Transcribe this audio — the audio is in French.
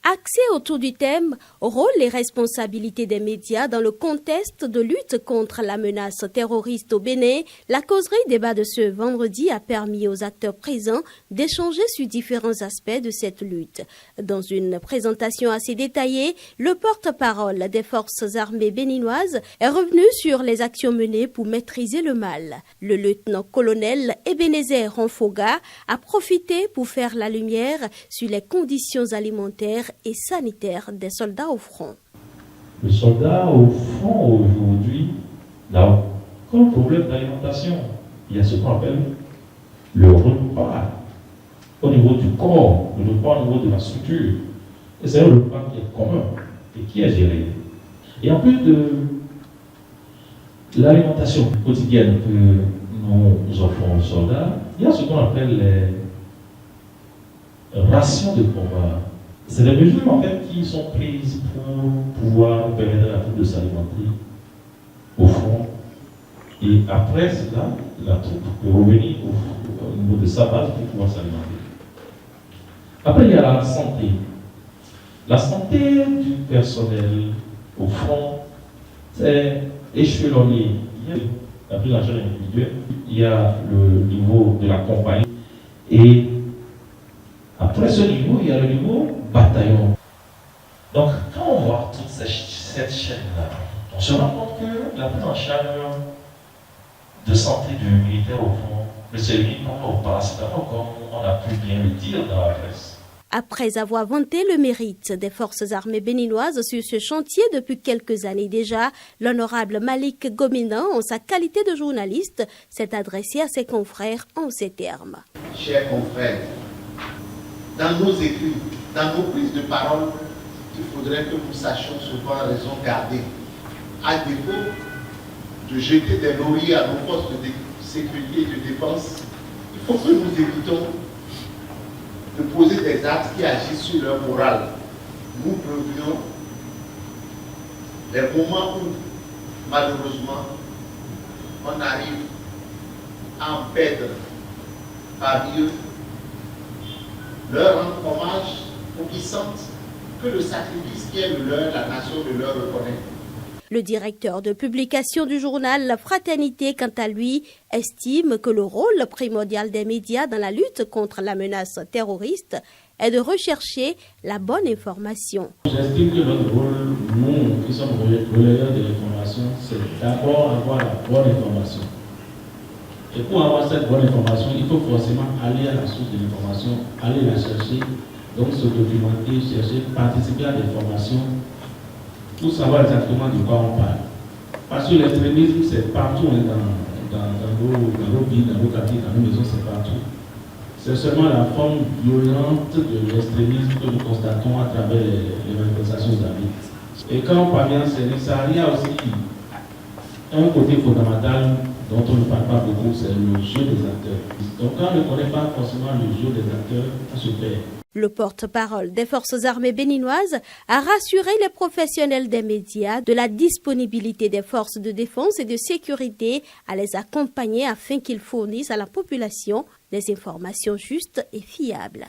Axé autour du thème « Rôle et responsabilité des médias dans le contexte de lutte contre la menace terroriste au Bénin », la causerie débat de ce vendredi a permis aux acteurs présents d'échanger sur différents aspects de cette lutte. Dans une présentation assez détaillée, le porte-parole des forces armées béninoises est revenu sur les actions menées pour maîtriser le mal. Le lieutenant-colonel Ebenezer Ronfoga a profité pour faire la lumière sur les conditions alimentaires et sanitaire des soldats au front. Le soldat au front aujourd'hui n'a aucun problème d'alimentation. Il y a ce qu'on appelle le repas au niveau du corps, le repas au niveau de la structure. Et c'est un repas qui est commun et qui est géré. Et en plus de l'alimentation quotidienne que nous offrons aux soldats, il y a ce qu'on appelle les rations de combat. C'est des mesures en fait qui sont prises pour pouvoir permettre à la troupe de s'alimenter au front. Et après cela, la troupe peut revenir au niveau de sa base pour pouvoir s'alimenter. Après, il y a la santé. La santé du personnel au front, c'est échelonné. Il y a la prise en charge individuelle, il y a le niveau de la compagnie et après ce niveau, il y a le niveau bataillon. Donc, quand on voit toute cette chaîne-là, on se rend compte que la prise en charge de santé du militaire au fond ne se limite pas au paracétamol, comme on a pu bien le dire dans la presse. Après avoir vanté le mérite des forces armées béninoises sur ce chantier depuis quelques années déjà, l'honorable Malik Gomina, en sa qualité de journaliste, s'est adressé à ses confrères en ces termes. Chers confrères, dans nos écrits, dans nos prises de parole, il faudrait que nous sachions souvent raison garder. À défaut de jeter des lauriers à nos forces de sécurité et de défense, il faut que nous évitons de poser des actes qui agissent sur leur morale. Nous prevenions les moments où, malheureusement, on arrive à en perdre parmi eux, leur rendre hommage pour qu'ils sentent que le sacrifice qui est le leur, la nation le leur reconnaît. Le directeur de publication du journal La Fraternité, quant à lui, estime que le rôle primordial des médias dans la lutte contre la menace terroriste est de rechercher la bonne information. J'estime que notre rôle, nous qui sommes relayeurs de l'information, c'est d'abord avoir la bonne information. Et pour avoir cette bonne information, il faut forcément aller à la source de l'information, aller la chercher, donc se documenter, chercher, participer à des formations, pour savoir exactement de quoi on parle. Parce que l'extrémisme, c'est partout dans nos villes, dans nos quartiers, dans nos maisons, c'est partout. C'est seulement la forme violente de l'extrémisme que nous constatons à travers les manifestations armées. Et quand on parvient à cerner ça, il y a aussi un côté fondamental dont on ne parle pas beaucoup, c'est le jeu des acteurs. Donc quand on ne connaît pas forcément le jeu des acteurs, on se perd. Le porte-parole des forces armées béninoises a rassuré les professionnels des médias de la disponibilité des forces de défense et de sécurité à les accompagner afin qu'ils fournissent à la population des informations justes et fiables.